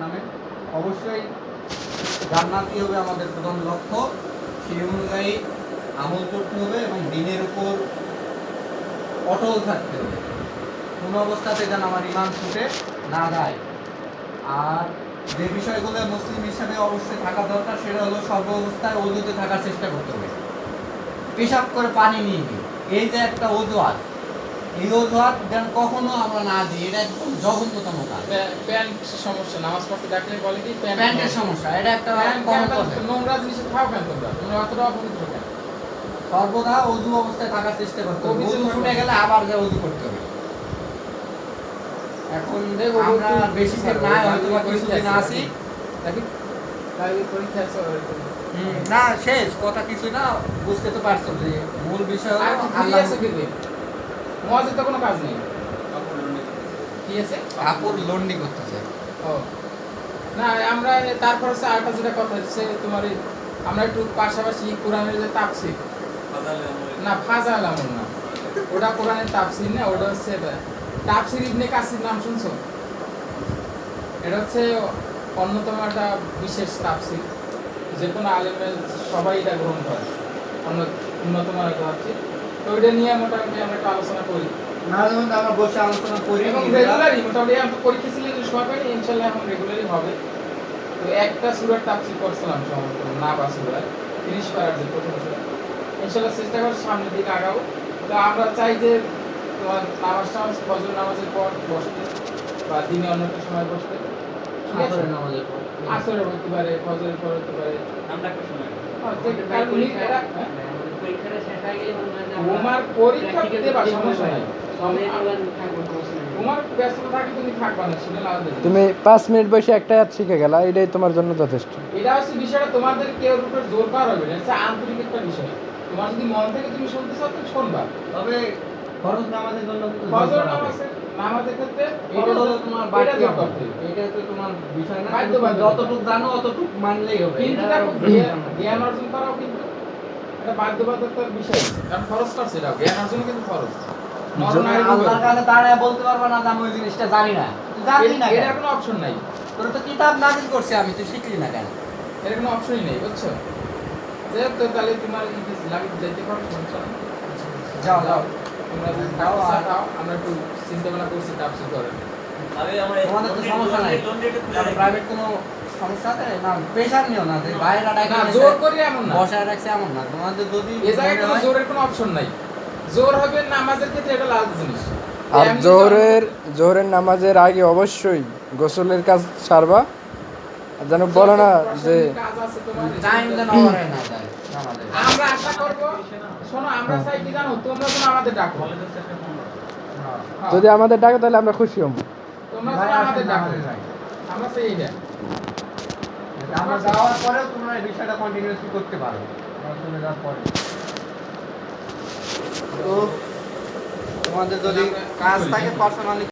জাহান্নামে। অবশ্যই জান্নাতি হবে আমাদের প্রধান লক্ষ্য। সেই অনুযায়ী আমল করতে হবে এবং দ্বীনের উপর অটল থাকতে হবে। কোনো অবস্থাতে যেন আমার ঈমান ছুটে না যায়। আর যে বিষয়গুলো মুসলিম হিসাবে অবশ্যই থাকা দরকার সেটা হলো সর্ব অবস্থায় ওযুতে থাকার চেষ্টা করতে হবে। পেশাব করে পানি নিয়ে নিই, এই যে একটা অজুহাত, এই অজুহাত যেন কখনো আমরা না দিই। এটা একদম জঘন্যতম কাজ। প্যান্ট সমস্যা, নামাজ পড়তে ডাকলে বলে কি প্যান্টের সমস্যা, এটা একটা নোংরা জিনিসে খাও কেন তোমরা অতটা অপবিত্র কেন? সর্বদা অজু অবস্থায় থাকার চেষ্টা করতে হবে। অজু ছুটে গেলে আবার যে অজু করতে হবে। এখন আমরা বেশি দিন না, হয়তো বা কিছুদিন আসি পরীক্ষা আছে না, শেষ কথা কিছু না, বুঝতে তো পারছো যে মূল বিষয় হলো মজার তো কোনো কাজ নেই। কি আছে? কাপড় লন্ডি করতেছে। ও না, আমরা তারপর হচ্ছে আরেকটা যেটা কথা হচ্ছে তোমার আমরা একটু পাশাপাশি কোরআনের যে তাফসীর, না ফাজাল আমল না, ওটা কোরআনের তাফসীর না, ওটা হচ্ছে তাফসীর ইবনে কাসির, নাম শুনছো? এটা হচ্ছে অন্যতম একটা বিশেষ তাফসীর, যে কোনো আলেমের সবাই এটা গ্রহণ করে, অন্যতম একটা তাফসীর। তো ওইটা নিয়ে মোটামুটি আমরা একটু আলোচনা করি, মাঝে মধ্যে আমরা বসে আলোচনা করি এবং রেগুলারই মোটামুটি আমরা পরীক্ষা ছিল সবাই ইনশাআল্লাহ এখন রেগুলারই হবে। তো একটা সূরার তাফসীর করছিলাম সম্ভবত নাবা সূরা 30 পারার যে প্রথম সূরা, ইনশাআল্লাহ চেষ্টা করব সামনের দিকে আগাবো। তো আমরা চাই যে তোমার নামাজ ফজর নামাজের পর বসতে বা দিনে অন্য একটা সময় বসতে, আসরের নামাজের পর, আসরে হতে পারে, ফজরের পর হতে পারে, আমরা একটা সময় তোমার পরীক্ষা দেবা সমস্যা নাই, তোমার ব্যস্ততা থাকে তুমি থাকবা না, শুনে লাভ নেই। তুমি 5 মিনিট বসে একটা অ্যাপ শিখে গেলা, এটাই তোমার জন্য যথেষ্ট। এটা হচ্ছে বিষয়টা, তোমাদের কেউ উপর জোর করা হবে না, এটা আন্তরিক একটা বিষয়। তোমার যদি মন থেকে তুমি শুনতে চাও তুমি শুনবা। তবে ফরজ নামাজের জন্য ফজর নামাজের ক্ষেত্রে এটা হলো তোমার বাড়তি এটা আমল। এটা তো তোমার বিষয় না, যতটুকু জানো অতটুকু মানলেই হবে। কিন্তু জ্ঞান অর্জন করাও কিন্তু এটা বাধ্যবাধকতার বিষয়, কারণ ফরজ করছে, এটা জ্ঞান অর্জন কিন্তু ফরজ। আল্লাহর কাছে দাঁড়ায় বলতে পারবা না যে আমি ওই জিনিসটা জানি না, জানি না, এর কোনো অপশন নাই। তোর তো কিতাব নাযিল করছে, আমি তো শিখলি না কেন? এর কোনো অপশনই নেই, বুঝছো? যে তো তাহলে তোমার লাগে যাইতে পারো, সমস্যা নেই। যাও যাও, তোমরা যাও আর দাও, আমরা একটু চিন্তা ভাবনা করছি তাফসীর করার। তোমাদের তো সমস্যা নাই, প্রাইভেট কোনো সমস্যা আছে না, প্রেশার নিও না যে বাইরে ডাকে না জোর করি এমন না, বসায় রাখছে এমন না। তোমাদের যদি এই জায়গায় কোনো জোরের কোনো অপশন নাই। জোর হবে নামাজের ক্ষেত্রে, এটা লাল জিনিস। আর জোহরের নামাজের আগে অবশ্যই গোসলের কাজ সারবা, আর যেন বলো না যে কাজ আছে তোমার, টাইম দেন ওভারে না যায় আমাদের। আমরা আশা করব, শোনো আমরা চাই কি জানো, তোমরা যেন আমাদের ডাকো। যদি আমাদের ডাকে তাহলে আমরা খুশি হব। তোমরা যেন আমাদের ডাকো, আমরা চাই এইটা। আমরা যাওয়ার পরেও তোমরা এই বিষয়টা কন্টিনিউয়াসলি করতে পারো, আমরা চলে যাওয়ার পরে। তো তোমাদের যদি কাজ থাকে পার্সোনালি